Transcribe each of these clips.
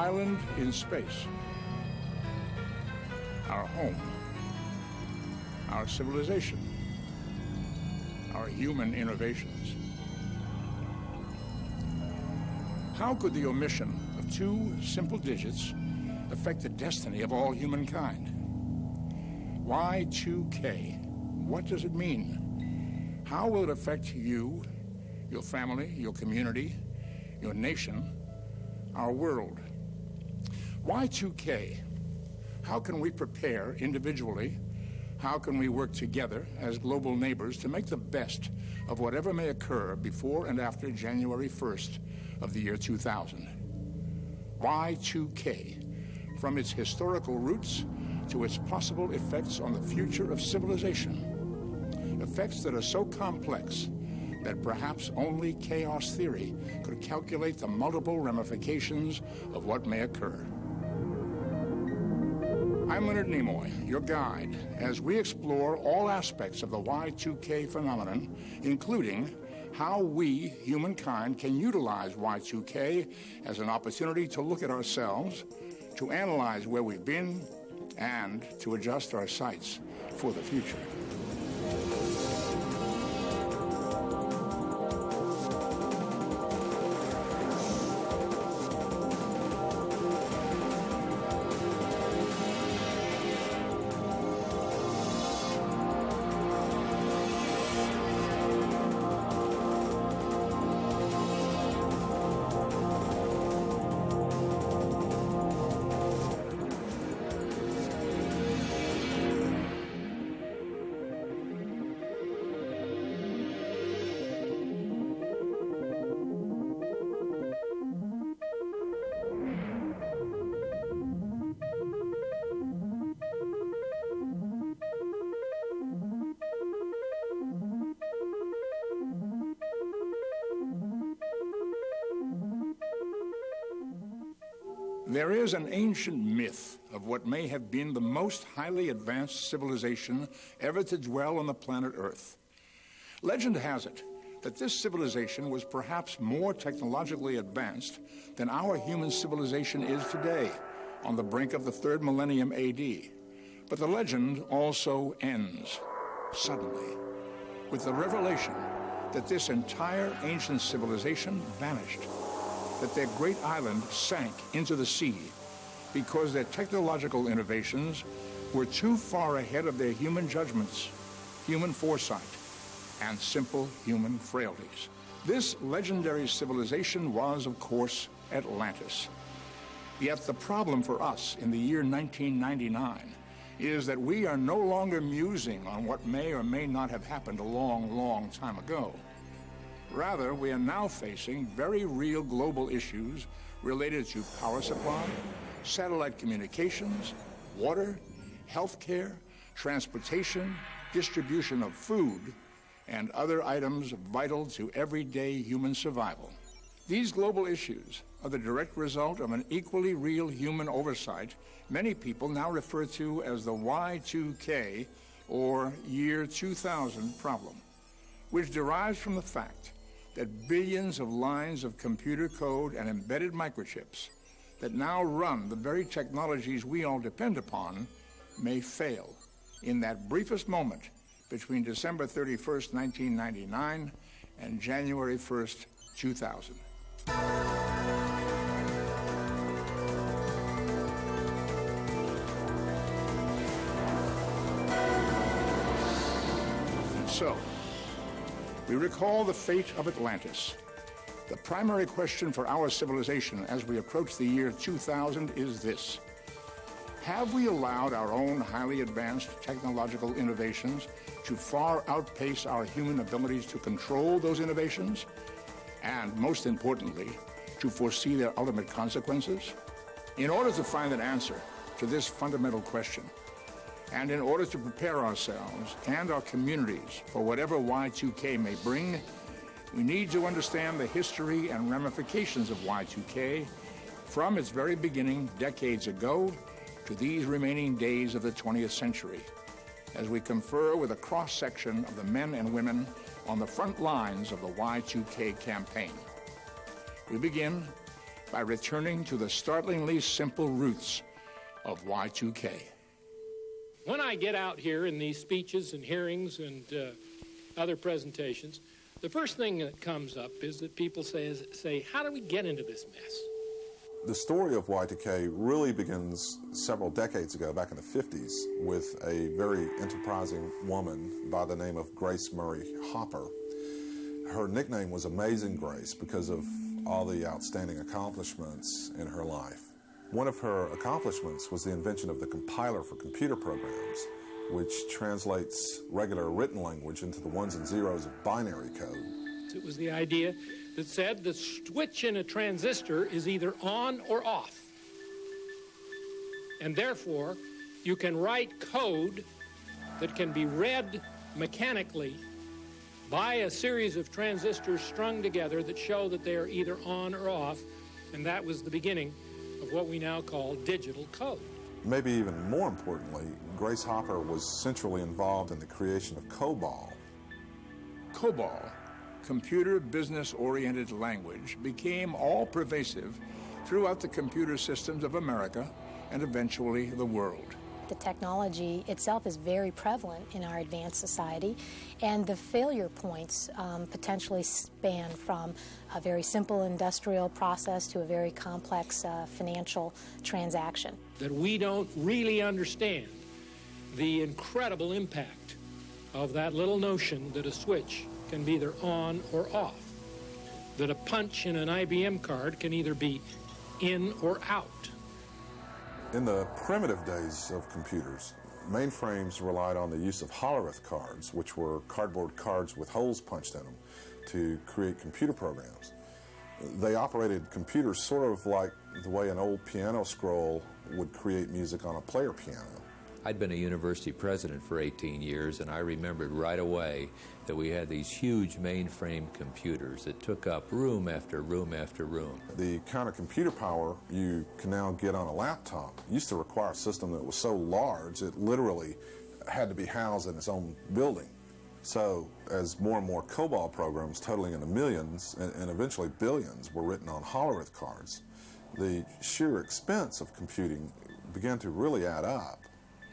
island in space, our home, our civilization, our human innovations. How could the omission of two simple digits affect the destiny of all humankind? Y2K, what does it mean? How will it affect you, your family, your community, your nation, our world? Y2K, how can we prepare individually? How can we work together as global neighbors to make the best of whatever may occur before and after January 1st of the year 2000? Y2K, from its historical roots to its possible effects on the future of civilization, effects that are so complex that perhaps only chaos theory could calculate the multiple ramifications of what may occur. I'm Leonard Nimoy, your guide, as we explore all aspects of the Y2K phenomenon, including how we, humankind, can utilize Y2K as an opportunity to look at ourselves, to analyze where we've been, and to adjust our sights for the future. There is an ancient myth of what may have been the most highly advanced civilization ever to dwell on the planet Earth. Legend has it that this civilization was perhaps more technologically advanced than our human civilization is today, on the brink of the 3rd millennium AD. But the legend also ends, suddenly, with the revelation that this entire ancient civilization vanished, that their great island sank into the sea because their technological innovations were too far ahead of their human judgments, human foresight, and simple human frailties. This legendary civilization was, of course, Atlantis. Yet the problem for us in the year 1999 is that we are no longer musing on what may or may not have happened a long, long time ago. Rather, we are now facing very real global issues related to power supply, satellite communications, water, healthcare, transportation, distribution of food, and other items vital to everyday human survival. These global issues are the direct result of an equally real human oversight many people now refer to as the Y2K, or Year 2000 problem, which derives from the fact that billions of lines of computer code and embedded microchips that now run the very technologies we all depend upon may fail in that briefest moment between December 31st, 1999 and January 1st, 2000. And so, we recall the fate of Atlantis. The primary question for our civilization as we approach the year 2000 is this: have we allowed our own highly advanced technological innovations to far outpace our human abilities to control those innovations, and most importantly, to foresee their ultimate consequences? In order to find an answer to this fundamental question, and in order to prepare ourselves and our communities for whatever Y2K may bring, we need to understand the history and ramifications of Y2K from its very beginning decades ago to these remaining days of the 20th century, as we confer with a cross-section of the men and women on the front lines of the Y2K campaign. We begin by returning to the startlingly simple roots of Y2K. When I get out here in these speeches and hearings and other presentations, the first thing that comes up is that people say, how do we get into this mess? The story of Y2K really begins several decades ago, back in the 50s, with a very enterprising woman by the name of Grace Murray Hopper. Her nickname was Amazing Grace because of all the outstanding accomplishments in her life. One of her accomplishments was the invention of the compiler for computer programs, which translates regular written language into the ones and zeros of binary code. It was the idea that said the switch in a transistor is either on or off. And therefore, you can write code that can be read mechanically by a series of transistors strung together that show that they are either on or off, and that was the beginning of what we now call digital code. Maybe even more importantly, Grace Hopper was centrally involved in the creation of COBOL. COBOL, computer business-oriented language, became all-pervasive throughout the computer systems of America and eventually the world. The technology itself is very prevalent in our advanced society, and the failure points potentially span from a very simple industrial process to a very complex financial transaction. That we don't really understand the incredible impact of that little notion that a switch can be either on or off, that a punch in an IBM card can either be in or out. In the primitive days of computers, mainframes relied on the use of hollerith cards, which were cardboard cards with holes punched in them, to create computer programs. They operated computers sort of like the way an old piano scroll would create music on a player piano. I'd been a university president for 18 years, and I remembered right away that we had these huge mainframe computers that took up room after room after room. The kind of computer power you can now get on a laptop used to require a system that was so large it literally had to be housed in its own building. So as more and more COBOL programs totaling in the millions and eventually billions were written on hollerith cards, the sheer expense of computing began to really add up.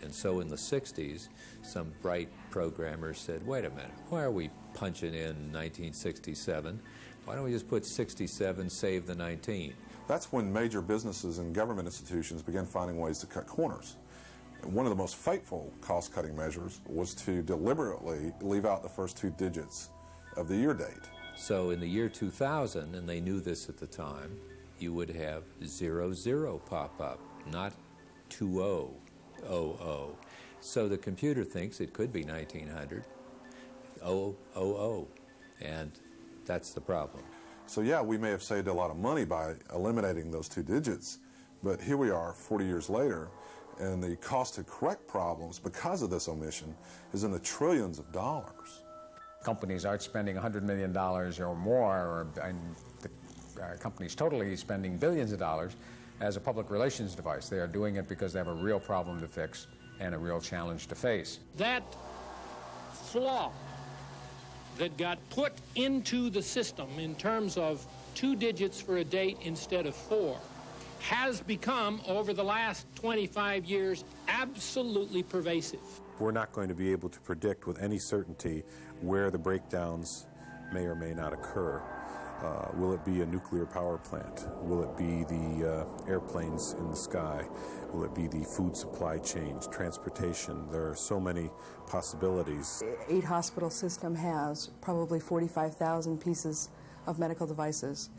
And so in the 60s, some bright programmers said, wait a minute, why are we punching in 1967? Why don't we just put 67, save the 19? That's when major businesses and government institutions began finding ways to cut corners. One of the most fateful cost-cutting measures was to deliberately leave out the first two digits of the year date. So in the year 2000, and they knew this at the time, you would have 00 pop up, not 2000. So the computer thinks it could be 1900, 000, and that's the problem. So yeah, we may have saved a lot of money by eliminating those two digits, but here we are 40 years later, and the cost to correct problems because of this omission is in the trillions of dollars. Companies aren't spending $100 million or more, and the companies totally spending billions of dollars as a public relations device. They are doing it because they have a real problem to fix and a real challenge to face. That flaw that got put into the system in terms of 2 digits for a date instead of 4 has become, over the last 25 years, absolutely pervasive. We're not going to be able to predict with any certainty where the breakdowns may or may not occur. Will it be a nuclear power plant? Will it be the airplanes in the sky? Will it be the food supply chains, transportation? There are so many possibilities. 8 hospital system has probably 45,000 pieces of medical devices,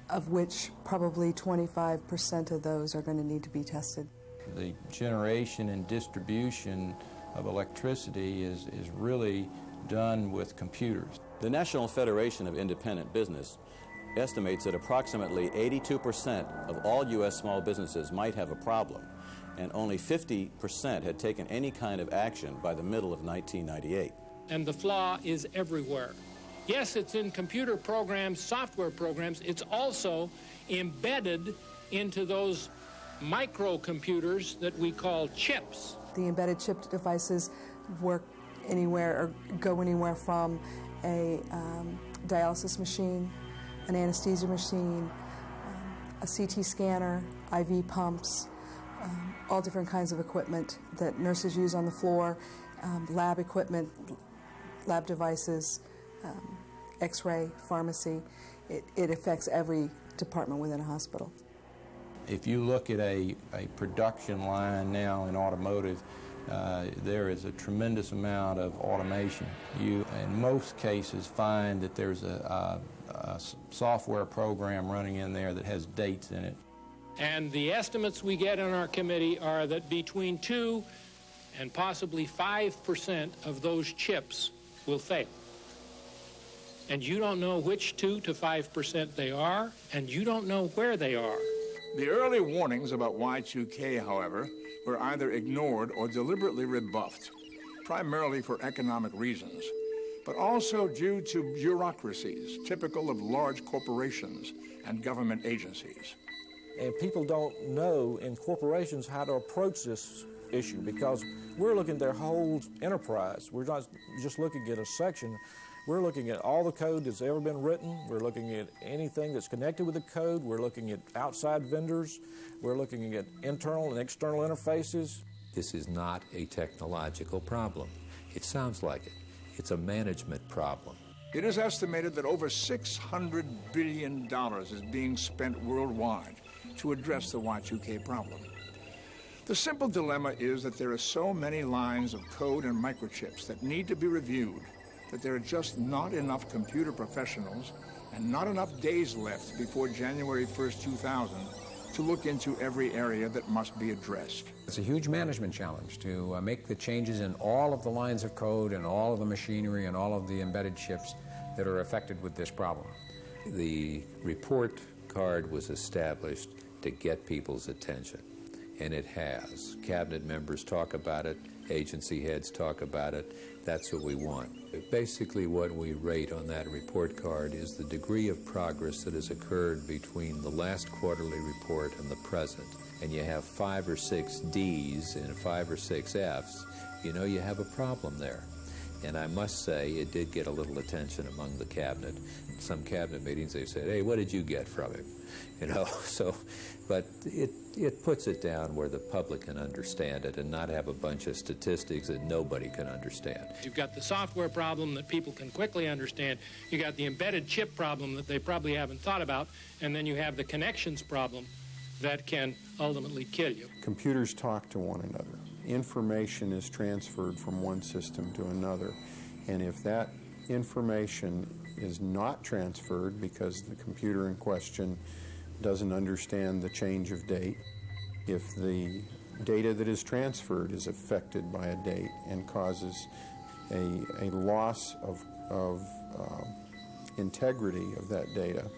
of which probably 25% of those are going to need to be tested. The generation and distribution of electricity is really done with computers. The National Federation of Independent Business estimates that approximately 82% of all U.S. small businesses might have a problem, and only 50% had taken any kind of action by the middle of 1998. And the flaw is everywhere. Yes, it's in computer programs, software programs. It's also embedded into those microcomputers that we call chips. The embedded chip devices work anywhere or go anywhere from a dialysis machine, an anesthesia machine, a CT scanner, IV pumps, all different kinds of equipment that nurses use on the floor, lab equipment, lab devices, X-ray, pharmacy. It affects every department within a hospital. If you look at a production line now in automotive, there is a tremendous amount of automation. You, in most cases, find that there's a software program running in there that has dates in it. And the estimates we get on our committee are that between 2 and possibly 5% of those chips will fail. And you don't know which 2 to 5% they are, and you don't know where they are. The early warnings about Y2K, however, were either ignored or deliberately rebuffed, primarily for economic reasons, but also due to bureaucracies typical of large corporations and government agencies. And people don't know in corporations how to approach this issue because we're looking at their whole enterprise. We're not just looking at a section. We're looking at all the code that's ever been written. We're looking at anything that's connected with the code. We're looking at outside vendors. We're looking at internal and external interfaces. This is not a technological problem. It sounds like it. It's a management problem. It is estimated that over $600 billion is being spent worldwide to address the Y2K problem. The simple dilemma is that there are so many lines of code and microchips that need to be reviewed that there are just not enough computer professionals and not enough days left before January 1st, 2000 to look into every area that must be addressed. It's a huge management challenge to make the changes in all of the lines of code and all of the machinery and all of the embedded chips that are affected with this problem. The report card was established to get people's attention, and it has. Cabinet members talk about it, agency heads talk about it. That's what we want. Basically, what we rate on that report card is the degree of progress that has occurred between the last quarterly report and the present. And you have 5 or 6 Ds and 5 or 6 Fs, you know you have a problem there. And I must say, it did get a little attention among the cabinet. In some cabinet meetings, they said, hey, what did you get from him? You know, so, but it puts it down where the public can understand it and not have a bunch of statistics that nobody can understand. You've got the software problem that people can quickly understand. You got the embedded chip problem that they probably haven't thought about. And then you have the connections problem that can ultimately kill you. Computers talk to one another. Information is transferred from one system to another. And if that information is not transferred because the computer in question doesn't understand the change of date, if the data that is transferred is affected by a date and causes a loss of integrity of that data,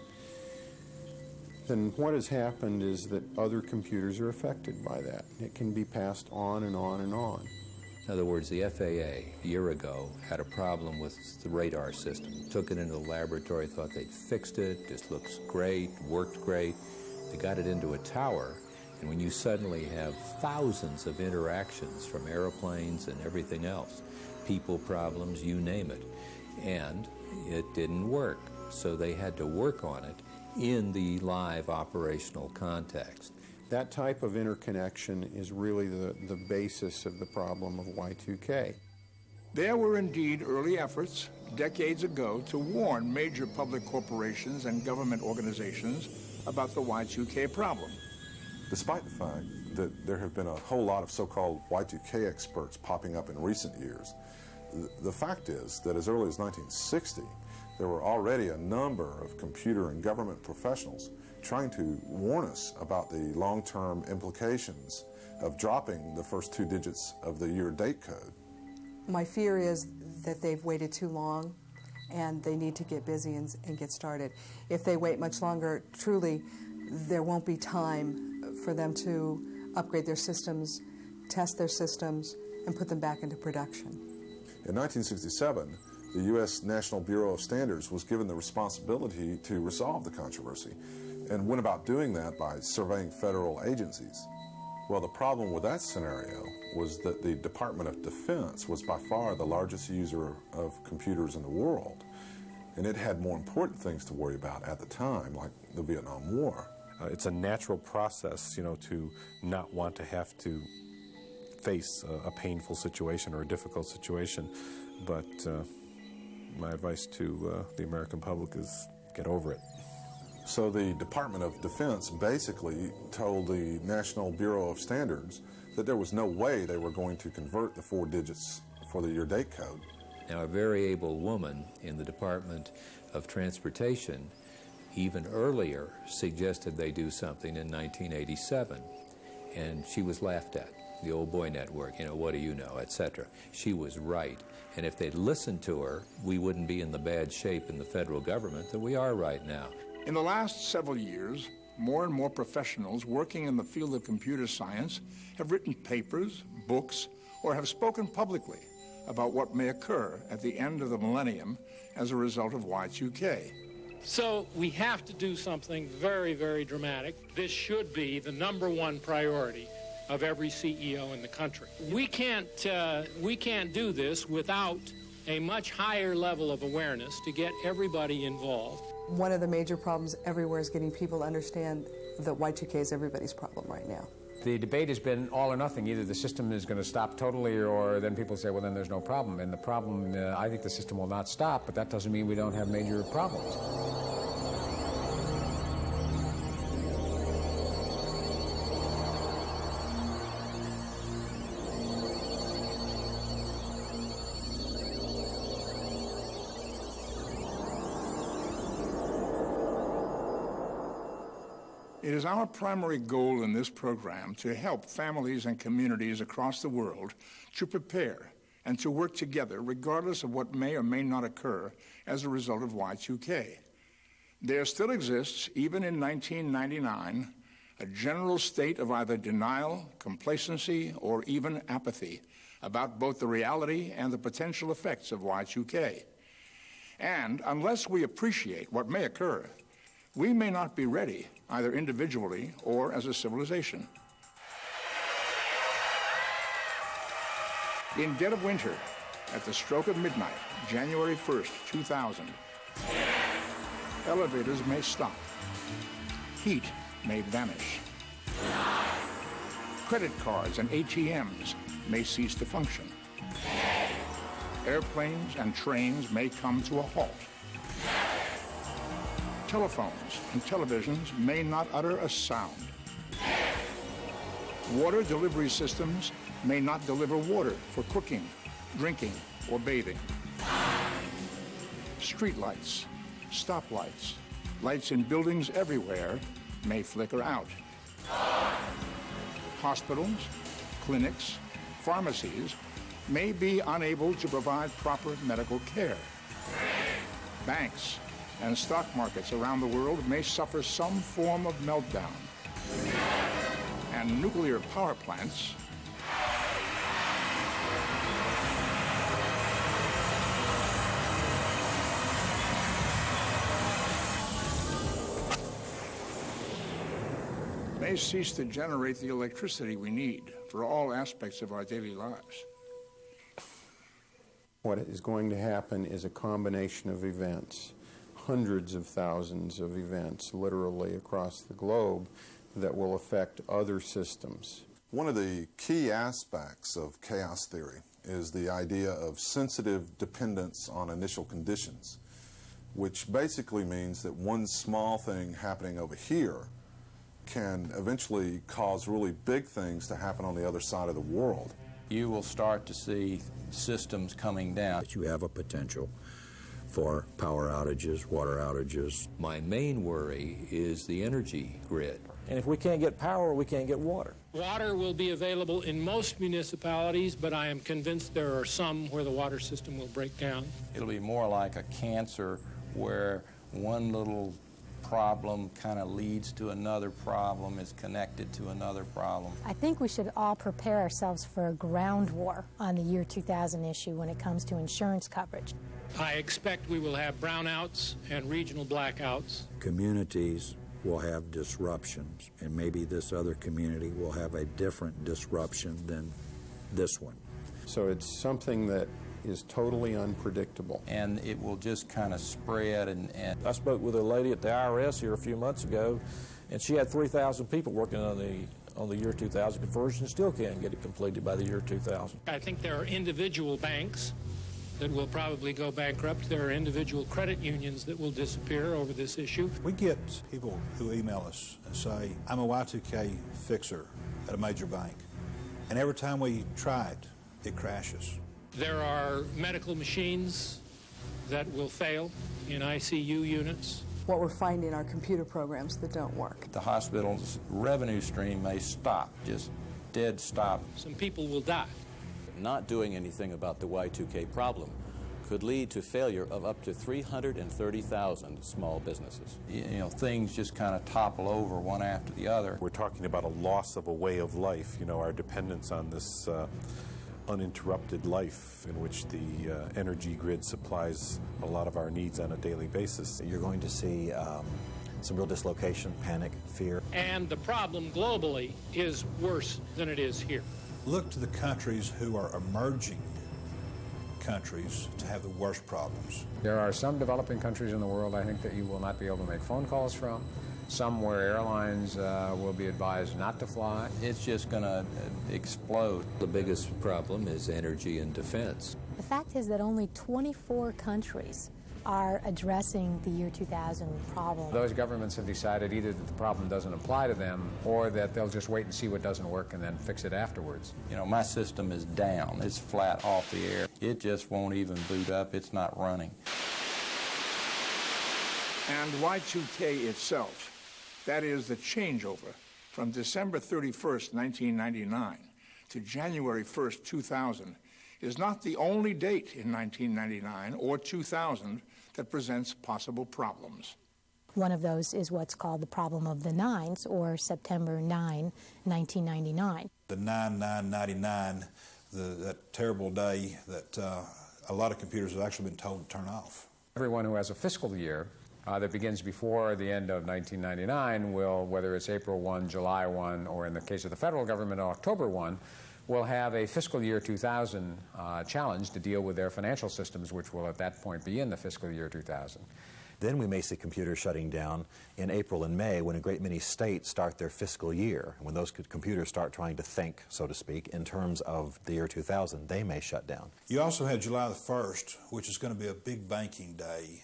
then what has happened is that other computers are affected by that. It can be passed on and on and on. In other words, the FAA, a year ago, had a problem with the radar system. Took it into the laboratory, thought they'd fixed it, this looks great, worked great. They got it into a tower, and when you suddenly have thousands of interactions from airplanes and everything else, people problems, you name it, and it didn't work. So they had to work on it in the live operational context. That type of interconnection is really the basis of the problem of Y2K. There were indeed early efforts decades ago to warn major public corporations and government organizations about the Y2K problem. Despite the fact that there have been a whole lot of so-called Y2K experts popping up in recent years, the fact is that as early as 1960, there were already a number of computer and government professionals trying to warn us about the long-term implications of dropping the first 2 digits of the year date code. My fear is that they've waited too long and they need to get busy and get started. If they wait much longer, truly, there won't be time for them to upgrade their systems, test their systems, and put them back into production. In 1967, the U.S. National Bureau of Standards was given the responsibility to resolve the controversy and went about doing that by surveying federal agencies. Well, the problem with that scenario was that the Department of Defense was by far the largest user of computers in the world, and it had more important things to worry about at the time, like the Vietnam War. It's a natural process, to not want to have to face a painful situation or a difficult situation. But my advice to the American public is get over it. So the Department of Defense basically told the National Bureau of Standards that there was no way they were going to convert the 4 digits for your date code. Now, a very able woman in the Department of Transportation even earlier suggested they do something in 1987, and she was laughed at. The old boy network, what do you know, etc. She was right, and if they'd listened to her, we wouldn't be in the bad shape in the federal government that we are right now. In the last several years, more and more professionals working in the field of computer science have written papers, books, or have spoken publicly about what may occur at the end of the millennium as a result of Y2K. So we have to do something very, very dramatic. This should be the #1 priority of every CEO in the country. We can't do this without a much higher level of awareness to get everybody involved. One of the major problems everywhere is getting people to understand that Y2K is everybody's problem right now. The debate has been all or nothing. Either the system is going to stop totally, or then people say, well, then there's no problem. And the problem, I think the system will not stop, but that doesn't mean we don't have major problems. It is our primary goal in this program to help families and communities across the world to prepare and to work together regardless of what may or may not occur as a result of Y2K. There still exists, even in 1999, a general state of either denial, complacency, or even apathy about both the reality and the potential effects of Y2K. And unless we appreciate what may occur, we may not be ready, either individually or as a civilization. In dead of winter, at the stroke of midnight, January 1st, 2000, elevators may stop. Heat may vanish. Credit cards and ATMs may cease to function. Airplanes and trains may come to a halt. Telephones and televisions may not utter a sound. Water delivery systems may not deliver water for cooking, drinking, or bathing. Streetlights, stoplights, lights in buildings everywhere may flicker out. Hospitals, clinics, pharmacies may be unable to provide proper medical care. Banks and stock markets around the world may suffer some form of meltdown. And nuclear power plants may cease to generate the electricity we need for all aspects of our daily lives. What is going to happen is a combination of events, hundreds of thousands of events literally across the globe that will affect other systems. One of the key aspects of chaos theory is the idea of sensitive dependence on initial conditions, which basically means that one small thing happening over here can eventually cause really big things to happen on the other side of the world. You will start to see systems coming down. That you have a potential for power outages, water outages. My main worry is the energy grid. And if we can't get power, we can't get water. Water will be available in most municipalities, but I am convinced there are some where the water system will break down. It'll be more like a cancer where one little problem kind of leads to another problem, is connected to another problem. I think we should all prepare ourselves for a ground war on the year 2000 issue when it comes to insurance coverage. I expect we will have brownouts and regional blackouts. Communities will have disruptions, and maybe this other community will have a different disruption than this one. So it's something that is totally unpredictable. And it will just kind of spread and I spoke with a lady at the IRS here a few months ago, And she had 3,000 people working on the year 2000 conversion, still can't get it completed by the year 2000. I think there are individual banks that will probably go bankrupt. There are individual credit unions that will disappear over this issue. We get people who email us and say, I'm a Y2K fixer at a major bank. And every time we try it, it crashes. There are medical machines that will fail in ICU units. What we're finding are computer programs that don't work. The hospital's revenue stream may stop, just dead stop. Some people will die. Not doing anything about the Y2K problem could lead to failure of up to 330,000 small businesses. You know, things just kind of topple over one after the other. We're talking about a loss of a way of life, you know, our dependence on this uninterrupted life in which the energy grid supplies a lot of our needs on a daily basis. You're going to see some real dislocation, panic, fear. And the problem globally is worse than it is here. Look to the countries who are emerging countries to have the worst problems. There are some developing countries in the world, I think, that you will not be able to make phone calls from. Some where airlines will be advised not to fly. It's just going to explode. The biggest problem is energy and defense. The fact is that only 24 countries are addressing the year 2000 problem. Those governments have decided either that the problem doesn't apply to them or that they'll just wait and see what doesn't work and then fix it afterwards. You know, my system is down. It's flat off the air. It just won't even boot up. It's not running. And Y2K itself, that is the changeover from December 31st, 1999 to January 1st, 2000, is not the only date in 1999 or 2000 that presents possible problems. One of those is what's called the problem of the nines, or September 9, 1999. The 9/9/99, that terrible day that a lot of computers have actually been told to turn off. Everyone who has a fiscal year that begins before the end of 1999 will, whether it's April 1, July 1, or in the case of the federal government, October 1, will have a fiscal year 2000 challenge to deal with their financial systems, which will at that point be in the fiscal year 2000. Then we may see computers shutting down in April and May when a great many states start their fiscal year. When those computers start trying to think, so to speak, in terms of the year 2000, they may shut down. You also have July the 1st, which is going to be a big banking day.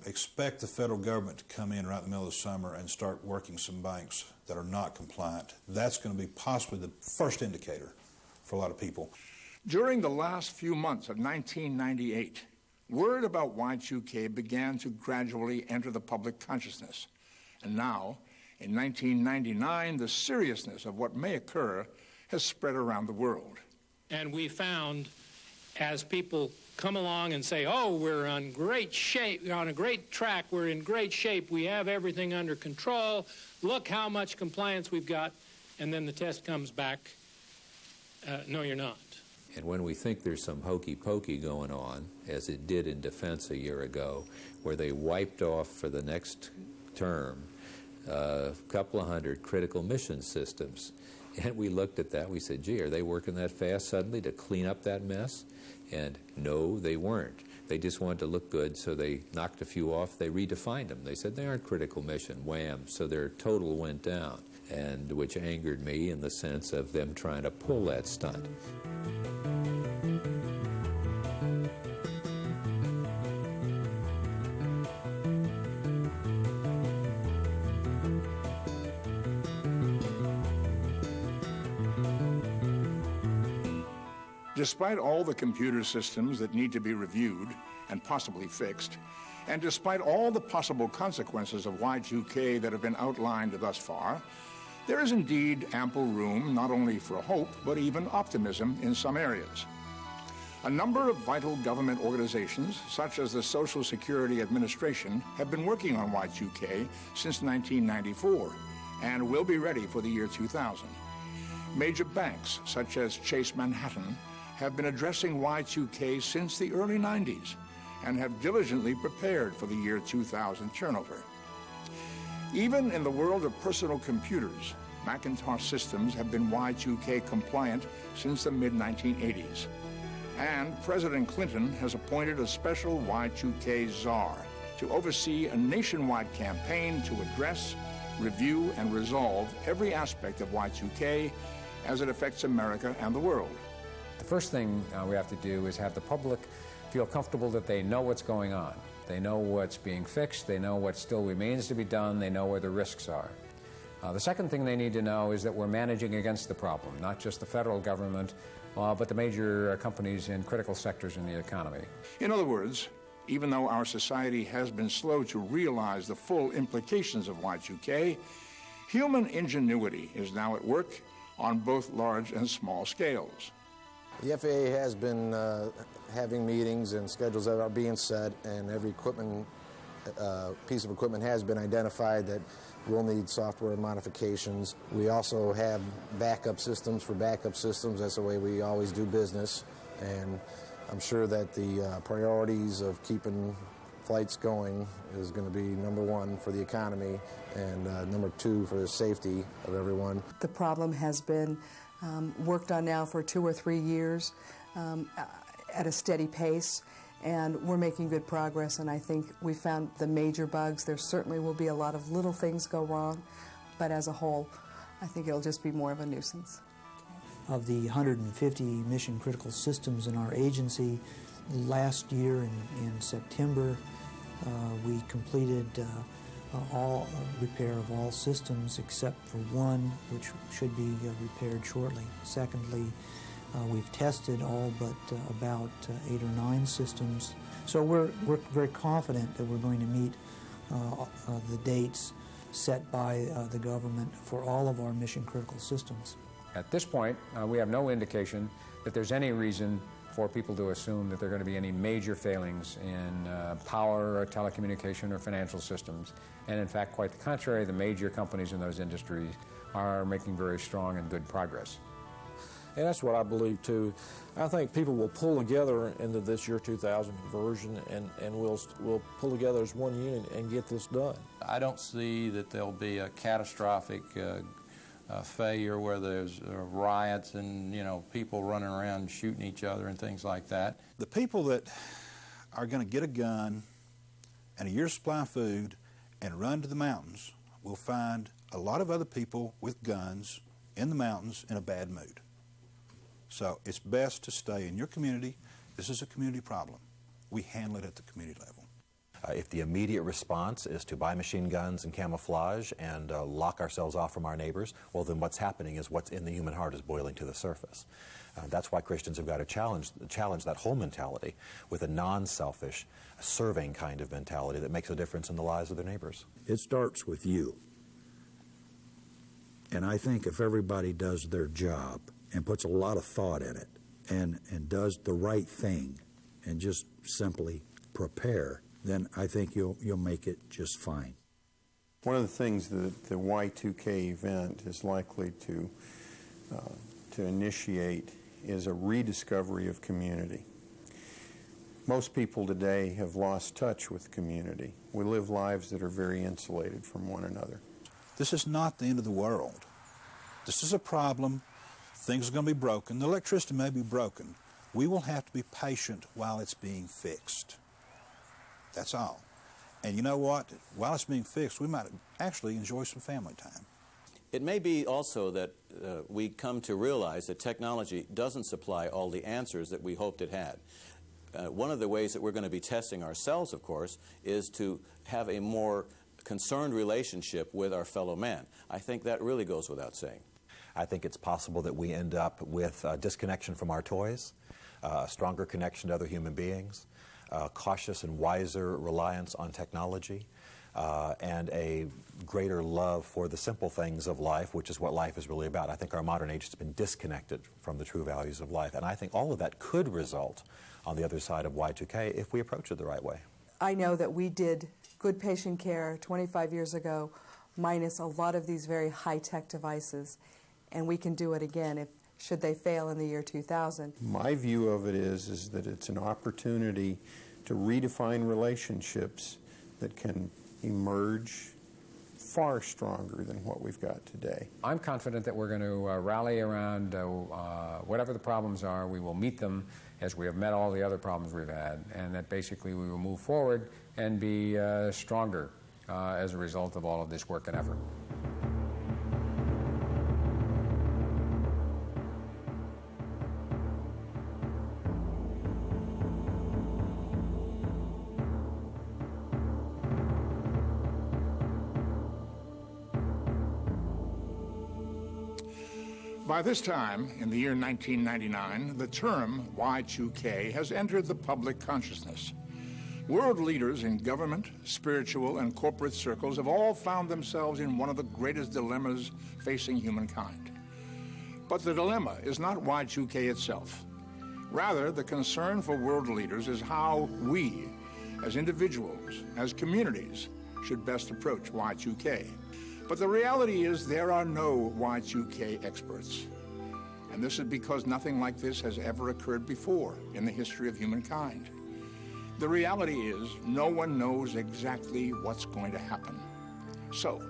Expect the federal government to come in right in the middle of the summer and start working some banks that are not compliant. That's going to be possibly the first indicator for a lot of people. During the last few months of 1998, word about Y2K began to gradually enter the public consciousness. And now, in 1999, the seriousness of what may occur has spread around the world. And we found, as people come along and say, oh, we're on great shape, we're on a great track, we're in great shape, we have everything under control, look how much compliance we've got, and then the test comes back, no, you're not. And when we think there's some hokey-pokey going on, as it did in defense a year ago, where they wiped off for the next term a couple of hundred critical mission systems, and we looked at that, we said, gee, are they working that fast suddenly to clean up that mess? And no, they weren't. They just wanted to look good, so they knocked a few off. They redefined them. They said they aren't critical mission, wham, so their total went down, and which angered me in the sense of them trying to pull that stunt. Despite all the computer systems that need to be reviewed and possibly fixed, and despite all the possible consequences of Y2K that have been outlined thus far, there is indeed ample room not only for hope, but even optimism in some areas. A number of vital government organizations, such as the Social Security Administration, have been working on Y2K since 1994 and will be ready for the year 2000. Major banks, such as Chase Manhattan, have been addressing Y2K since the early 90s and have diligently prepared for the year 2000 turnover. Even in the world of personal computers, Macintosh systems have been Y2K compliant since the mid-1980s. And President Clinton has appointed a special Y2K czar to oversee a nationwide campaign to address, review, and resolve every aspect of Y2K as it affects America and the world. The first thing we have to do is have the public feel comfortable that they know what's going on. They know what's being fixed, they know what still remains to be done, they know where the risks are. The second thing they need to know is that we're managing against the problem, not just the federal government, but the major companies in critical sectors in the economy. In other words, even though our society has been slow to realize the full implications of Y2K, human ingenuity is now at work on both large and small scales. The FAA has been having meetings and schedules that are being set, and every piece of equipment has been identified that will need software modifications. We also have backup systems for backup systems. That's the way we always do business, and I'm sure that the priorities of keeping flights going is going to be number one for the economy and number two for the safety of everyone. The problem has been worked on now for 2 or 3 years at a steady pace, and we're making good progress, and I think we found the major bugs. There certainly will be a lot of little things go wrong, but as a whole, I think it'll just be more of a nuisance. Of the 150 mission-critical systems in our agency, last year in September, we completed all repair of all systems except for one, which should be repaired shortly. Secondly, we've tested all but about 8 or 9 systems. So we're very confident that we're going to meet the dates set by the government for all of our mission-critical systems. At this point, we have no indication that there's any reason for people to assume that there are going to be any major failings in power or telecommunication or financial systems. And in fact, quite the contrary, the major companies in those industries are making very strong and good progress. And that's what I believe too. I think people will pull together into this year 2000 conversion, and we'll pull together as one unit and get this done. I don't see that there'll be a catastrophic failure where there's riots and people running around shooting each other and things like that. The people that are going to get a gun and a year's supply of food and run to the mountains will find a lot of other people with guns in the mountains in a bad mood. So it's best to stay in your community. This is a community problem. We handle it at the community level. If the immediate response is to buy machine guns and camouflage and lock ourselves off from our neighbors, well, then what's happening is what's in the human heart is boiling to the surface. That's why Christians have got to challenge that whole mentality with a non-selfish, serving kind of mentality that makes a difference in the lives of their neighbors. It starts with you. And I think if everybody does their job and puts a lot of thought in it and does the right thing and just simply prepare, then I think you'll make it just fine. One of the things that the Y2K event is likely to initiate is a rediscovery of community. Most people today have lost touch with community. We live lives that are very insulated from one another. This is not the end of the world. This is a problem. Things are going to be broken. The electricity may be broken. We will have to be patient while it's being fixed. That's all. And you know what? While it's being fixed, we might actually enjoy some family time. It may be also that we come to realize that technology doesn't supply all the answers that we hoped it had. One of the ways that we're going to be testing ourselves, of course, is to have a more concerned relationship with our fellow man. I think that really goes without saying. I think it's possible that we end up with disconnection from our toys, a stronger connection to other human beings, cautious and wiser reliance on technology, and a greater love for the simple things of life, which is what life is really about. I think our modern age has been disconnected from the true values of life, and I think all of that could result on the other side of Y2K if we approach it the right way. I know that we did good patient care 25 years ago, minus a lot of these very high-tech devices, and we can do it again should they fail in the year 2000. My view of it is that it's an opportunity to redefine relationships that can emerge far stronger than what we've got today. I'm confident that we're going to rally around whatever the problems are. We will meet them as we have met all the other problems we've had, and that basically we will move forward and be stronger as a result of all of this work and effort. By this time, in the year 1999, the term Y2K has entered the public consciousness. World leaders in government, spiritual, and corporate circles have all found themselves in one of the greatest dilemmas facing humankind. But the dilemma is not Y2K itself. Rather, the concern for world leaders is how we, as individuals, as communities, should best approach Y2K. But the reality is there are no Y2K experts. And this is because nothing like this has ever occurred before in the history of humankind. The reality is no one knows exactly what's going to happen. So,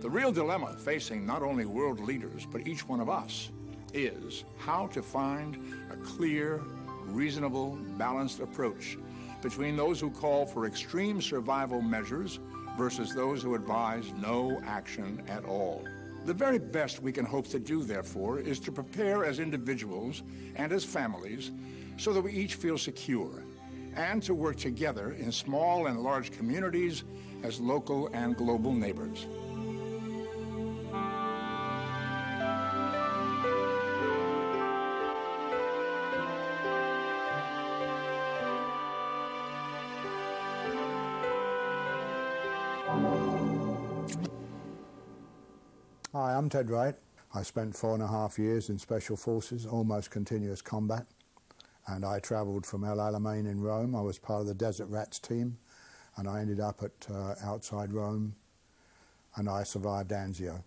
the real dilemma facing not only world leaders, but each one of us, is how to find a clear, reasonable, balanced approach between those who call for extreme survival measures versus those who advise no action at all. The very best we can hope to do, therefore, is to prepare as individuals and as families so that we each feel secure, and to work together in small and large communities as local and global neighbors. Hi, I'm Ted Wright. I spent 4.5 years in Special Forces, almost continuous combat, and I travelled from El Alamein in Rome. I was part of the Desert Rats team, and I ended up at outside Rome, and I survived Anzio.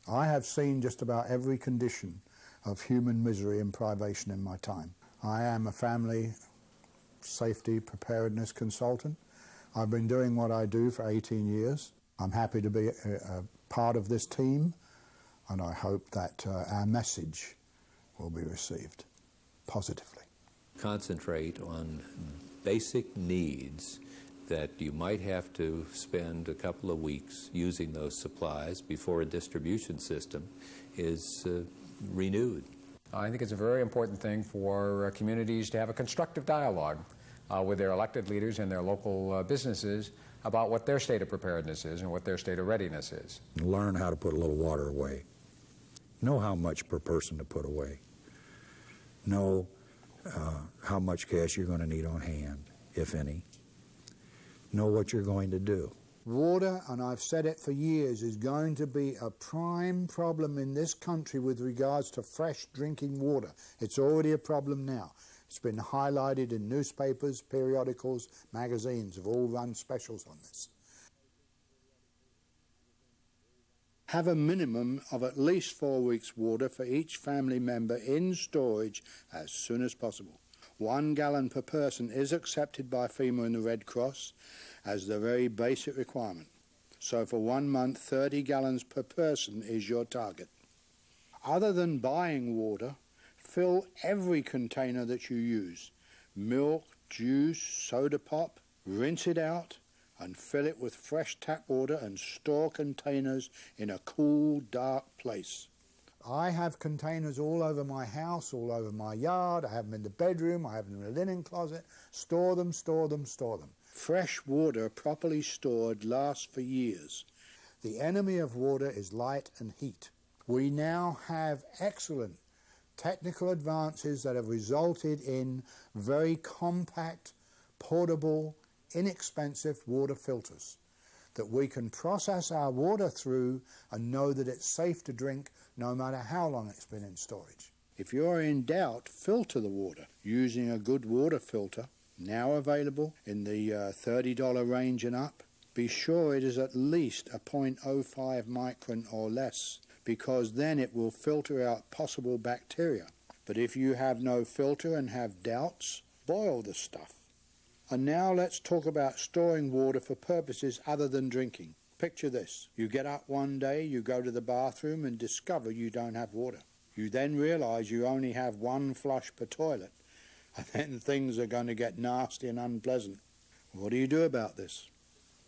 I have seen just about every condition of human misery and privation in my time. I am a family safety preparedness consultant. I've been doing what I do for 18 years. I'm happy to be a part of this team, and I hope that our message will be received positively. Concentrate on basic needs that you might have to spend a couple of weeks using those supplies before a distribution system is renewed. I think it's a very important thing for communities to have a constructive dialogue with their elected leaders and their local businesses about what their state of preparedness is and what their state of readiness is. Learn how to put a little water away. Know how much per person to put away. Know how much cash you're going to need on hand, if any. Know what you're going to do. Water, and I've said it for years, is going to be a prime problem in this country with regards to fresh drinking water. It's already a problem now. It's been highlighted in newspapers, periodicals, magazines have all run specials on this. Have a minimum of at least 4 weeks' water for each family member in storage as soon as possible. 1 gallon per person is accepted by FEMA and the Red Cross as the very basic requirement. So for 1 month, 30 gallons per person is your target. Other than buying water, fill every container that you use. Milk, juice, soda pop, rinse it out and fill it with fresh tap water and store containers in a cool, dark place. I have containers all over my house, all over my yard. I have them in the bedroom, I have them in the linen closet. Store them, store them, store them. Fresh water properly stored lasts for years. The enemy of water is light and heat. We now have excellent technical advances that have resulted in very compact, portable, inexpensive water filters that we can process our water through and know that it's safe to drink no matter how long it's been in storage. If you're in doubt, filter the water using a good water filter, now available in the $30 range and up. Be sure it is at least a 0.05 micron or less, because then it will filter out possible bacteria. But if you have no filter and have doubts, boil the stuff. And now let's talk about storing water for purposes other than drinking. Picture this. You get up one day, you go to the bathroom and discover you don't have water. You then realize you only have 1 flush per toilet, and then things are going to get nasty and unpleasant. What do you do about this?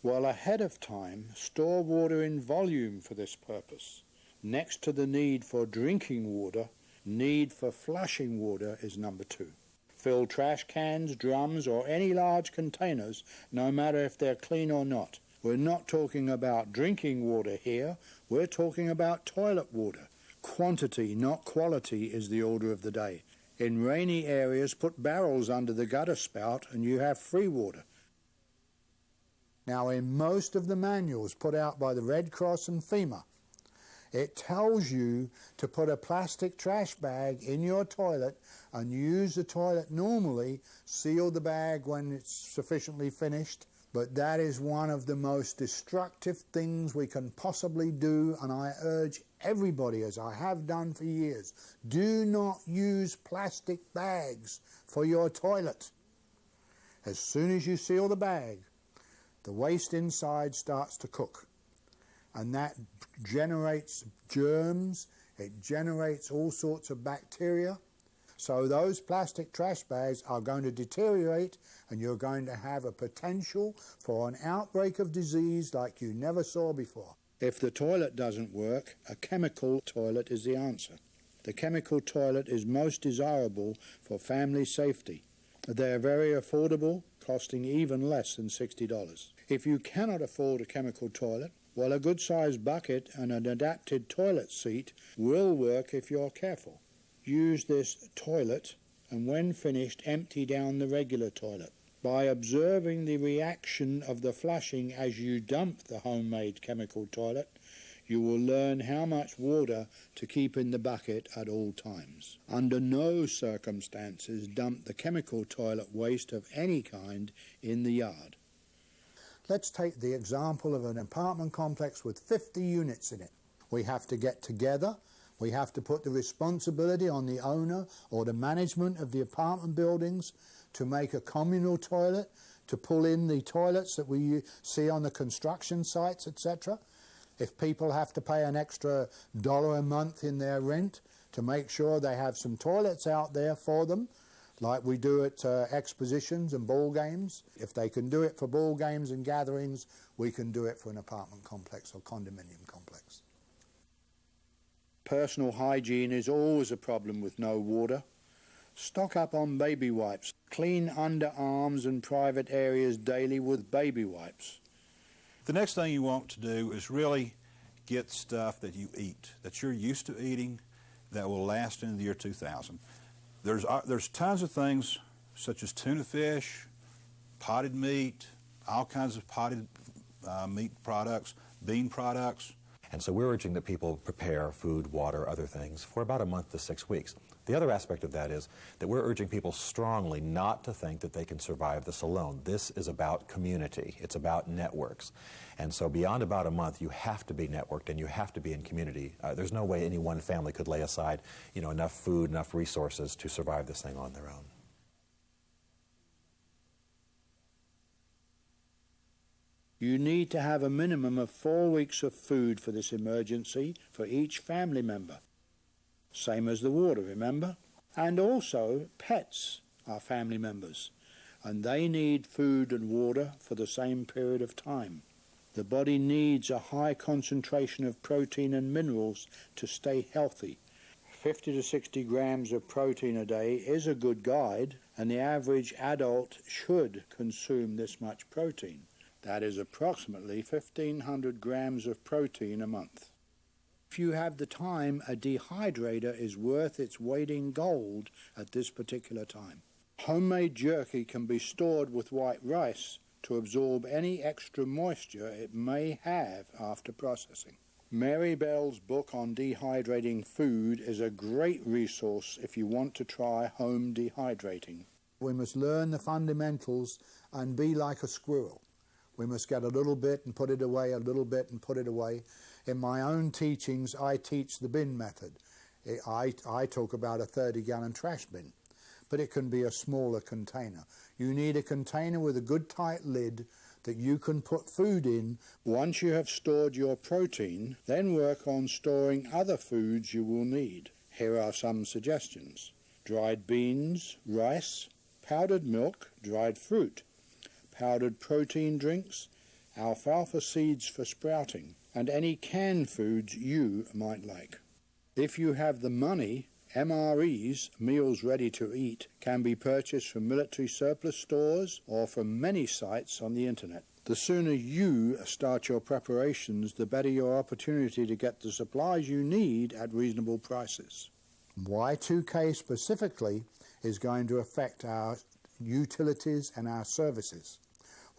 Well, ahead of time, store water in volume for this purpose. Next to the need for drinking water, need for flushing water is number 2. Fill trash cans, drums, or any large containers, no matter if they're clean or not. We're not talking about drinking water here, we're talking about toilet water, Quantity, not quality, is the order of the day. In rainy areas, put barrels under the gutter spout and you have free water. Now, in most of the manuals put out by the Red Cross and FEMA, it tells you to put a plastic trash bag in your toilet and use the toilet normally, seal the bag when it's sufficiently finished. But that is one of the most destructive things we can possibly do, and I urge everybody, as I have done for years, do not use plastic bags for your toilet. As soon as you seal the bag, the waste inside starts to cook, and that generates germs, it generates all sorts of bacteria. So those plastic trash bags are going to deteriorate, and you're going to have a potential for an outbreak of disease like you never saw before. If the toilet doesn't work, a chemical toilet is the answer. The chemical toilet is most desirable for family safety. They're very affordable, costing even less than $60. If you cannot afford a chemical toilet, well, a good-sized bucket and an adapted toilet seat will work if you're careful. Use this toilet, and when finished, empty down the regular toilet. By observing the reaction of the flushing as you dump the homemade chemical toilet, you will learn how much water to keep in the bucket at all times. Under no circumstances dump the chemical toilet waste of any kind in the yard. Let's take the example of an apartment complex with 50 units in it. We have to get together. We have to put the responsibility on the owner or the management of the apartment buildings to make a communal toilet, to pull in the toilets that we see on the construction sites, etc. If people have to pay an extra $1 a month in their rent to make sure they have some toilets out there for them, like we do at expositions and ball games. If they can do it for ball games and gatherings, we can do it for an apartment complex or condominium complex. Personal hygiene is always a problem with no water. Stock up on baby wipes. Clean underarms and private areas daily with baby wipes. The next thing you want to do is really get stuff that you eat, that you're used to eating, that will last into the year 2000. There's tons of things such as tuna fish, potted meat, all kinds of potted meat products, bean products. And so we're urging that people prepare food, water, other things for about a month to 6 weeks. The other aspect of that is that we're urging people strongly not to think that they can survive this alone. This is about community. It's about networks. And so beyond about a month, you have to be networked and you have to be in community. There's no way any one family could lay aside, enough food, enough resources to survive this thing on their own. You need to have a minimum of 4 weeks of food for this emergency for each family member. Same as the water, remember? And also, pets are family members, and they need food and water for the same period of time. The body needs a high concentration of protein and minerals to stay healthy. 50 to 60 grams of protein a day is a good guide, and the average adult should consume this much protein. That is approximately 1,500 grams of protein a month. If you have the time, a dehydrator is worth its weight in gold at this particular time. Homemade jerky can be stored with white rice to absorb any extra moisture it may have after processing. Mary Bell's book on dehydrating food is a great resource if you want to try home dehydrating. We must learn the fundamentals and be like a squirrel. We must get a little bit and put it away, a little bit and put it away. In my own teachings, I teach the bin method. I talk about a 30-gallon trash bin, but it can be a smaller container. You need a container with a good tight lid that you can put food in. Once you have stored your protein, then work on storing other foods you will need. Here are some suggestions: dried beans, rice, powdered milk, dried fruit, powdered protein drinks, alfalfa seeds for sprouting, and any canned foods you might like. If you have the money, MREs, meals ready to eat, can be purchased from military surplus stores or from many sites on the internet. The sooner you start your preparations, the better your opportunity to get the supplies you need at reasonable prices. Y2K specifically is going to affect our utilities and our services.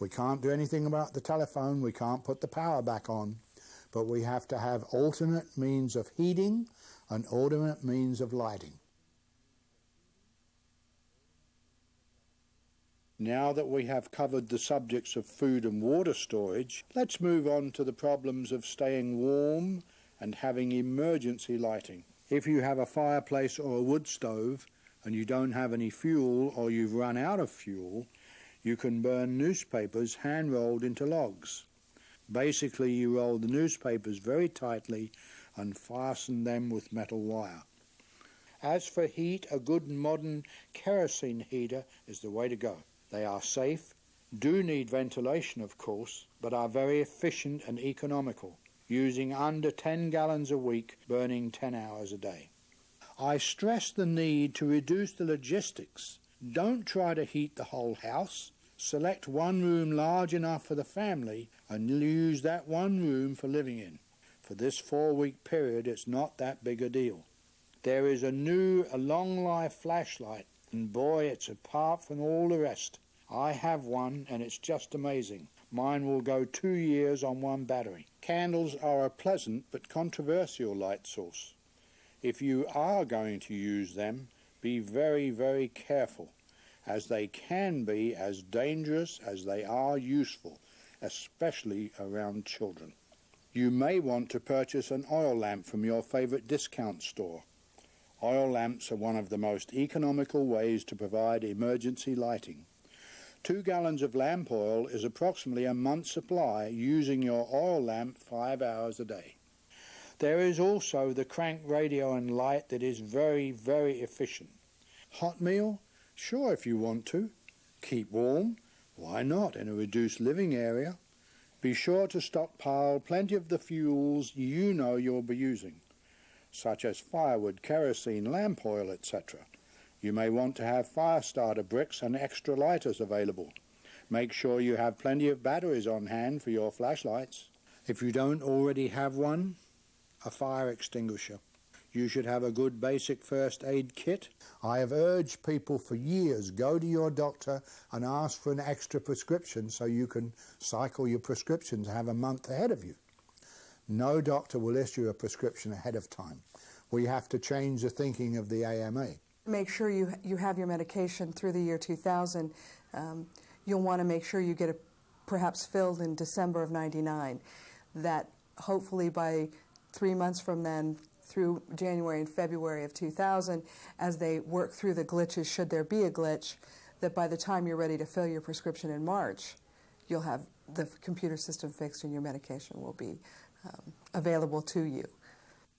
We can't do anything about the telephone, we can't put the power back on, but we have to have alternate means of heating and alternate means of lighting. Now that we have covered the subjects of food and water storage, let's move on to the problems of staying warm and having emergency lighting. If you have a fireplace or a wood stove and you don't have any fuel or you've run out of fuel, you can burn newspapers hand-rolled into logs. Basically, you roll the newspapers very tightly and fasten them with metal wire. As for heat, a good modern kerosene heater is the way to go. They are safe, do need ventilation of course, but are very efficient and economical, using under 10 gallons a week, burning 10 hours a day. I stress the need to reduce the logistics. Don't try to heat the whole house. Select one room large enough for the family and use that one room for living in. For this 4-week period, it's not that big a deal. There is a long-life flashlight, and boy, it's apart from all the rest. I have one, and it's just amazing. Mine will go 2 years on one battery. Candles are a pleasant but controversial light source. If you are going to use them, be very, very careful, as they can be as dangerous as they are useful, especially around children. You may want to purchase an oil lamp from your favorite discount store. Oil lamps are one of the most economical ways to provide emergency lighting. 2 gallons of lamp oil is approximately a month's supply using your oil lamp 5 hours a day. There is also the crank radio and light that is very, very efficient. Hot meal? Sure, if you want to. Keep warm? Why not in a reduced living area? Be sure to stockpile plenty of the fuels you know you'll be using, such as firewood, kerosene, lamp oil, etc. You may want to have fire starter bricks and extra lighters available. Make sure you have plenty of batteries on hand for your flashlights. If you don't already have one, a fire extinguisher. You should have a good basic first aid kit. I have urged people for years, go to your doctor and ask for an extra prescription so you can cycle your prescriptions, have a month ahead of you. No doctor will issue a prescription ahead of time. We have to change the thinking of the AMA. Make sure you have your medication through the year 2000. You'll want to make sure you get it perhaps filled in December of '99. That hopefully by 3 months from then, through January and February of 2000, as they work through the glitches, should there be a glitch, that by the time you're ready to fill your prescription in March, you'll have the computer system fixed and your medication will be available to you.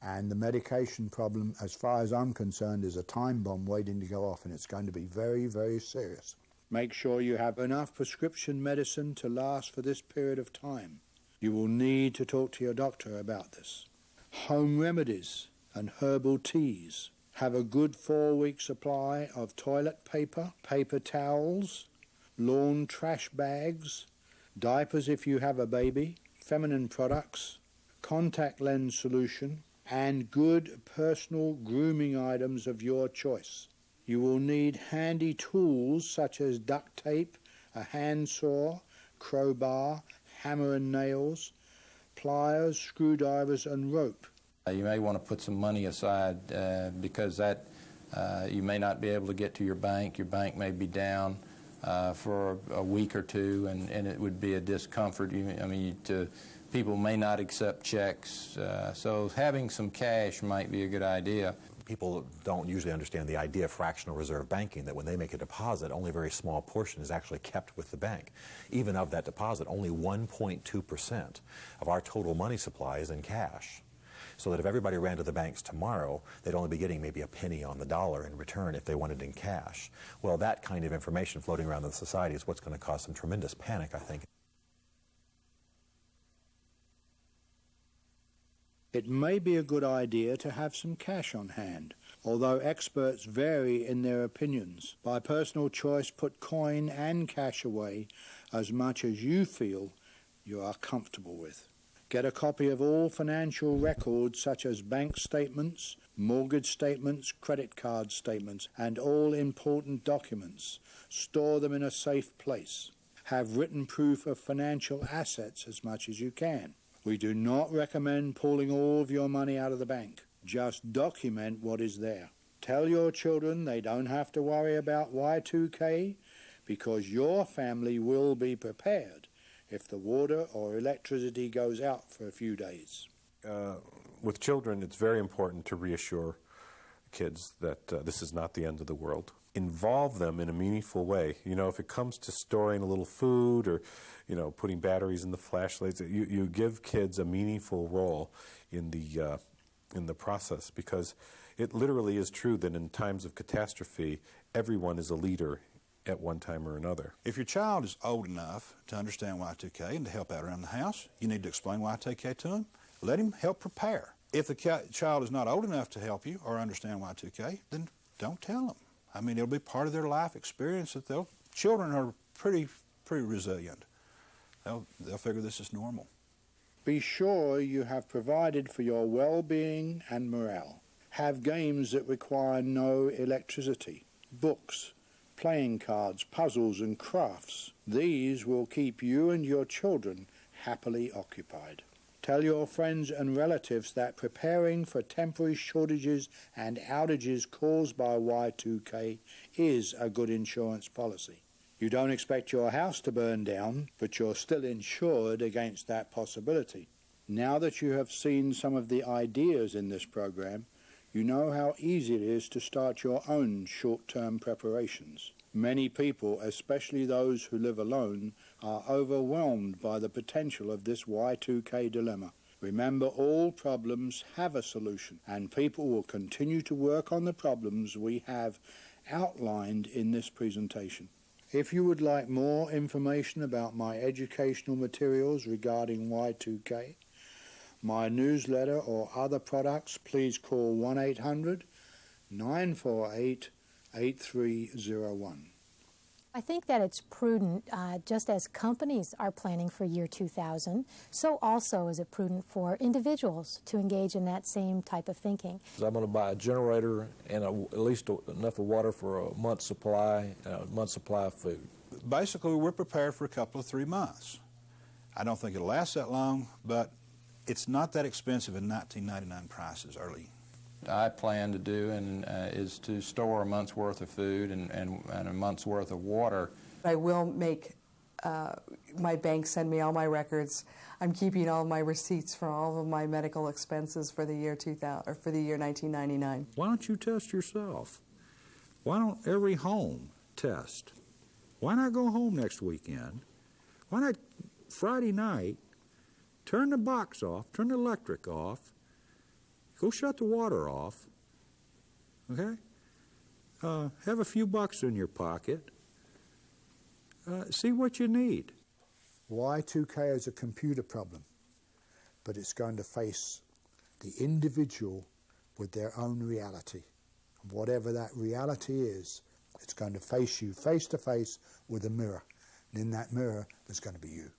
And the medication problem, as far as I'm concerned, is a time bomb waiting to go off, and it's going to be very, very serious. Make sure you have enough prescription medicine to last for this period of time. You will need to talk to your doctor about this. Home remedies and herbal teas. Have a good 4-week supply of toilet paper, paper towels, lawn trash bags, diapers if you have a baby, feminine products, contact lens solution, and good personal grooming items of your choice. You will need handy tools such as duct tape, a handsaw, crowbar, hammer and nails, pliers, screwdrivers, and rope. You may want to put some money aside because that you may not be able to get to your bank. Your bank may be down for a week or two, and it would be a discomfort. People may not accept checks, so having some cash might be a good idea. People don't usually understand the idea of fractional reserve banking, that when they make a deposit, only a very small portion is actually kept with the bank. Even of that deposit, only 1.2% of our total money supply is in cash. So that if everybody ran to the banks tomorrow, they'd only be getting maybe a penny on the dollar in return if they wanted in cash. Well, that kind of information floating around in society is what's going to cause some tremendous panic, I think. It may be a good idea to have some cash on hand, although experts vary in their opinions. By personal choice, put coin and cash away as much as you feel you are comfortable with. Get a copy of all financial records such as bank statements, mortgage statements, credit card statements, and all important documents. Store them in a safe place. Have written proof of financial assets as much as you can. We do not recommend pulling all of your money out of the bank. Just document what is there. Tell your children they don't have to worry about Y2K because your family will be prepared if the water or electricity goes out for a few days. With children, it's very important to reassure kids that this is not the end of the world. Involve them in a meaningful way. You know, if it comes to storing a little food or, you know, putting batteries in the flashlights, you give kids a meaningful role in the process, because it literally is true that in times of catastrophe, everyone is a leader at one time or another. If your child is old enough to understand Y2K and to help out around the house, you need to explain Y2K to him. Let him help prepare. If the child is not old enough to help you or understand Y2K, then don't tell them. I mean, it'll be part of their life experience that children are pretty resilient. They'll figure this is normal. Be sure you have provided for your well-being and morale. Have games that require no electricity, books, playing cards, puzzles and crafts. These will keep you and your children happily occupied. Tell your friends and relatives that preparing for temporary shortages and outages caused by Y2K is a good insurance policy. You don't expect your house to burn down, but you're still insured against that possibility. Now that you have seen some of the ideas in this program, you know how easy it is to start your own short-term preparations. Many people, especially those who live alone, are overwhelmed by the potential of this Y2K dilemma. Remember, all problems have a solution, and people will continue to work on the problems we have outlined in this presentation. If you would like more information about my educational materials regarding Y2K, my newsletter or other products, please call 1-800-948-8301. I think that it's prudent, just as companies are planning for year 2000, so also is it prudent for individuals to engage in that same type of thinking. I'm going to buy a generator and at least enough of water for a month's supply of food. Basically, we're prepared for a couple of 3 months. I don't think it'll last that long, but it's not that expensive in 1999 prices early. I plan to do is to store a month's worth of food and a month's worth of water. I will make my bank send me all my records. I'm keeping all my receipts for all of my medical expenses for the year 2000 or for the year 1999. Why don't you test yourself? Why don't every home test? Why not go home next weekend? Why not Friday night, turn the box off, turn the electric off, go shut the water off, okay? Have a few bucks in your pocket. See what you need. Y2K is a computer problem, but it's going to face the individual with their own reality. Whatever that reality is, it's going to face you face to face with a mirror. And in that mirror, there's going to be you.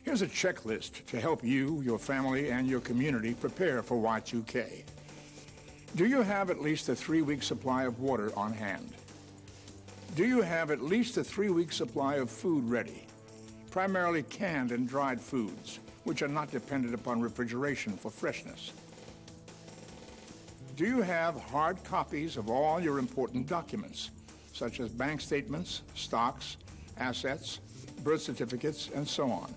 Here's a checklist to help you, your family, and your community prepare for Y2K. Do you have at least a 3-week supply of water on hand? Do you have at least a 3-week supply of food ready, primarily canned and dried foods, which are not dependent upon refrigeration for freshness? Do you have hard copies of all your important documents, such as bank statements, stocks, assets, birth certificates, and so on?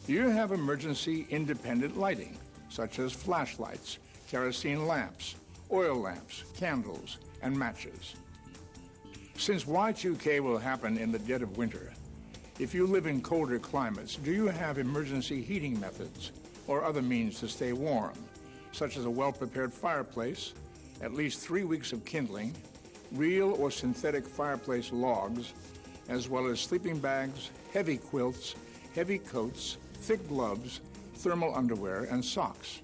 Do you have emergency independent lighting, such as flashlights, kerosene lamps, oil lamps, candles, and matches? Since Y2K will happen in the dead of winter, if you live in colder climates, do you have emergency heating methods or other means to stay warm, such as a well-prepared fireplace, at least 3 weeks of kindling, real or synthetic fireplace logs, as well as sleeping bags, heavy quilts, heavy coats, thick gloves, thermal underwear, and socks?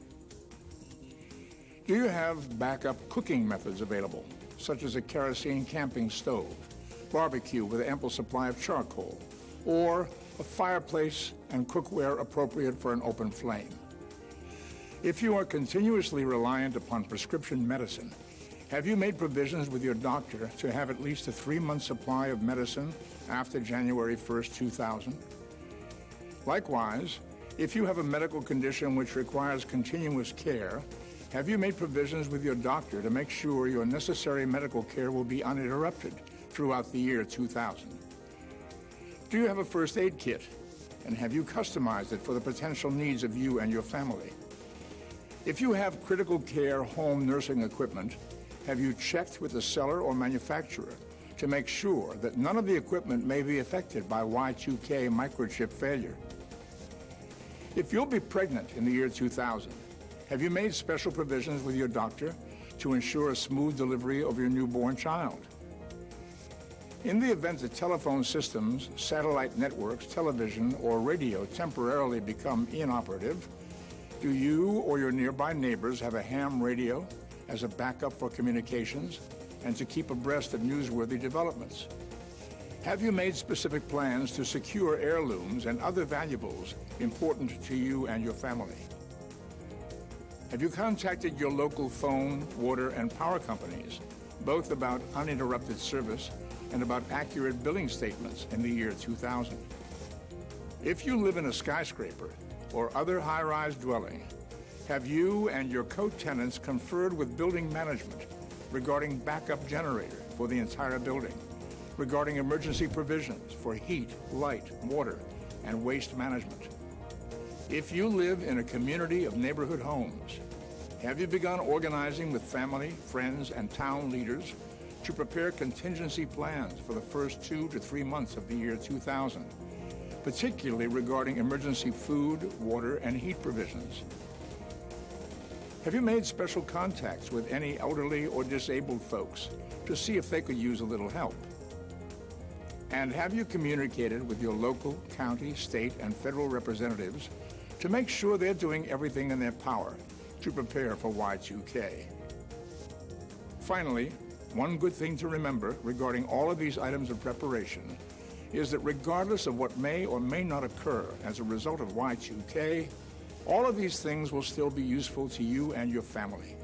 Do you have backup cooking methods available, such as a kerosene camping stove, barbecue with an ample supply of charcoal, or a fireplace, and cookware appropriate for an open flame. If you are continuously reliant upon prescription medicine, have you made provisions with your doctor to have at least a 3-month supply of medicine after January 1st, 2000? Likewise, if you have a medical condition which requires continuous care, have you made provisions with your doctor to make sure your necessary medical care will be uninterrupted throughout the year 2000? Do you have a first aid kit, and have you customized it for the potential needs of you and your family? If you have critical care home nursing equipment, have you checked with the seller or manufacturer to make sure that none of the equipment may be affected by Y2K microchip failure? If you'll be pregnant in the year 2000, have you made special provisions with your doctor to ensure a smooth delivery of your newborn child? In the event that telephone systems, satellite networks, television, or radio temporarily become inoperative, do you or your nearby neighbors have a ham radio as a backup for communications and to keep abreast of newsworthy developments? Have you made specific plans to secure heirlooms and other valuables important to you and your family? Have you contacted your local phone, water, and power companies, both about uninterrupted service and about accurate billing statements in the year 2000? If you live in a skyscraper or other high-rise dwelling, have you and your co-tenants conferred with building management regarding backup generator for the entire building, regarding emergency provisions for heat, light, water, and waste management? If you live in a community of neighborhood homes, have you begun organizing with family, friends, and town leaders to prepare contingency plans for the first 2 to 3 months of the year 2000, particularly regarding emergency food, water, and heat provisions? Have you made special contacts with any elderly or disabled folks to see if they could use a little help? And have you communicated with your local, county, state, and federal representatives to make sure they're doing everything in their power to prepare for Y2K? Finally, one good thing to remember regarding all of these items of preparation is that regardless of what may or may not occur as a result of Y2K, all of these things will still be useful to you and your family.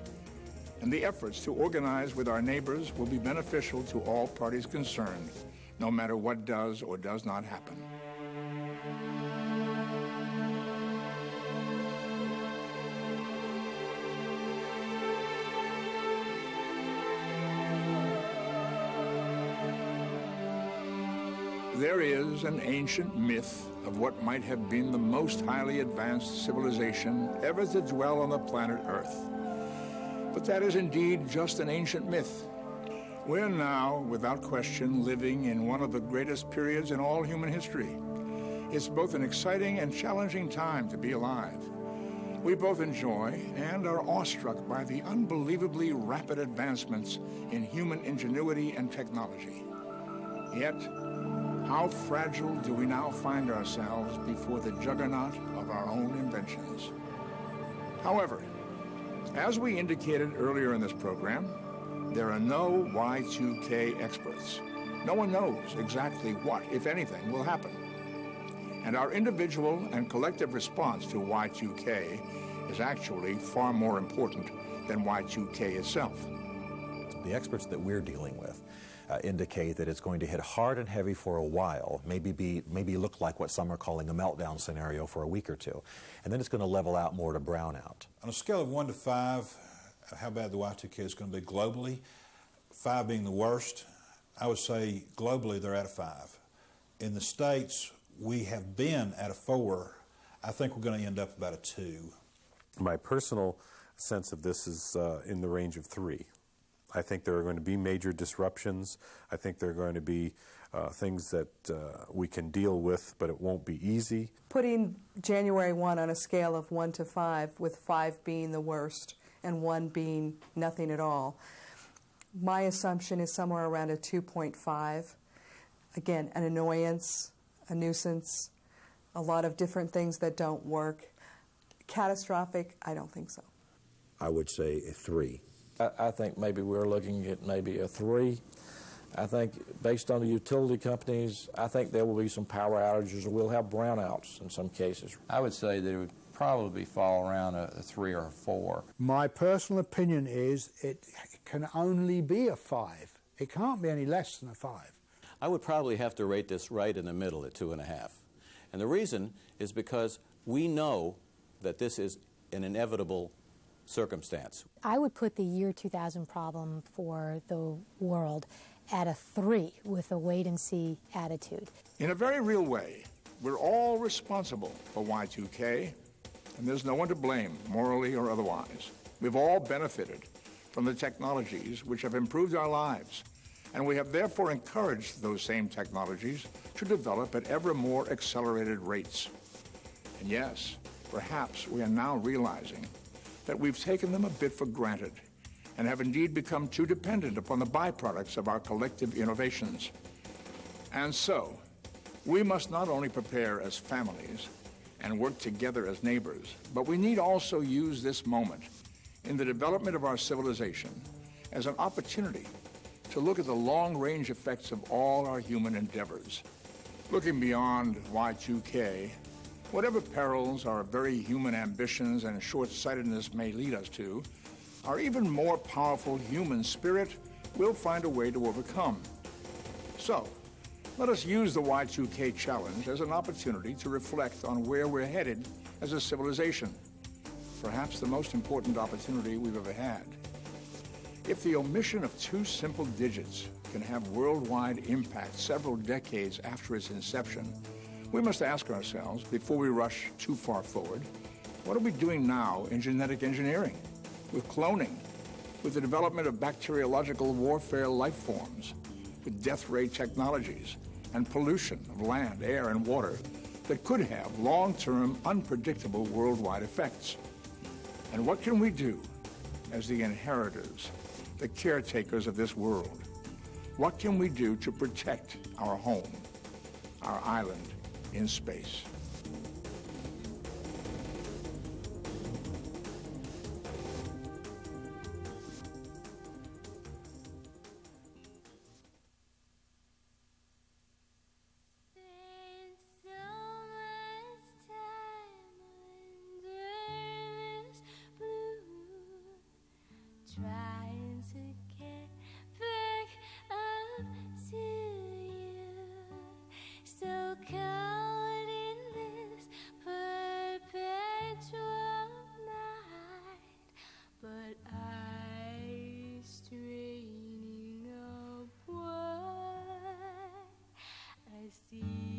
And the efforts to organize with our neighbors will be beneficial to all parties concerned, no matter what does or does not happen. There is an ancient myth of what might have been the most highly advanced civilization ever to dwell on the planet Earth. But that is indeed just an ancient myth. We're now, without question, living in one of the greatest periods in all human history. It's both an exciting and challenging time to be alive. We both enjoy and are awestruck by the unbelievably rapid advancements in human ingenuity and technology. Yet, how fragile do we now find ourselves before the juggernaut of our own inventions? However, as we indicated earlier in this program, there are no Y2K experts. No one knows exactly what, if anything, will happen. And our individual and collective response to Y2K is actually far more important than Y2K itself. The experts that we're dealing with indicate that it's going to hit hard and heavy for a while, maybe look like what some are calling a meltdown scenario for a week or two, and then it's going to level out more to brownout. On a scale of 1 to 5, how bad the Y2K is going to be globally, 5 being the worst, I would say globally they're at a 5. In the States, we have been at a 4. I think we're going to end up about a 2. My personal sense of this is in the range of 3. I think there are going to be major disruptions. I think there are going to be things that we can deal with, but it won't be easy. Putting January 1 on a scale of 1 to 5, with 5 being the worst and 1 being nothing at all, my assumption is somewhere around a 2.5. Again, an annoyance, a nuisance, a lot of different things that don't work. Catastrophic, I don't think so. I would say a 3. I think maybe we're looking at maybe a 3. I think based on the utility companies, I think there will be some power outages, or we'll have brownouts in some cases. I would say that it would probably fall around a 3 or a 4. My personal opinion is it can only be a 5. It can't be any less than a 5. I would probably have to rate this right in the middle at 2.5. And the reason is because we know that this is an inevitable circumstance. I would put the year 2000 problem for the world at a 3 with a wait-and-see attitude. In a very real way, we're all responsible for Y2K, and there's no one to blame, morally or otherwise. We've all benefited from the technologies which have improved our lives, and we have therefore encouraged those same technologies to develop at ever more accelerated rates. And yes, perhaps we are now realizing that we've taken them a bit for granted and have indeed become too dependent upon the byproducts of our collective innovations. And so, we must not only prepare as families and work together as neighbors, but we need also use this moment in the development of our civilization as an opportunity to look at the long-range effects of all our human endeavors. Looking beyond Y2K, whatever perils our very human ambitions and short-sightedness may lead us to, our even more powerful human spirit will find a way to overcome. So, let us use the Y2K challenge as an opportunity to reflect on where we're headed as a civilization. Perhaps the most important opportunity we've ever had. If the omission of 2 simple digits can have worldwide impact several decades after its inception, we must ask ourselves, before we rush too far forward, what are we doing now in genetic engineering, with cloning, with the development of bacteriological warfare life forms, with death ray technologies, and pollution of land, air, and water that could have long-term, unpredictable worldwide effects? And what can we do as the inheritors, the caretakers of this world? What can we do to protect our home, our island in space? Trying to get back up to you, still caught in this perpetual night, but I straining upward, I see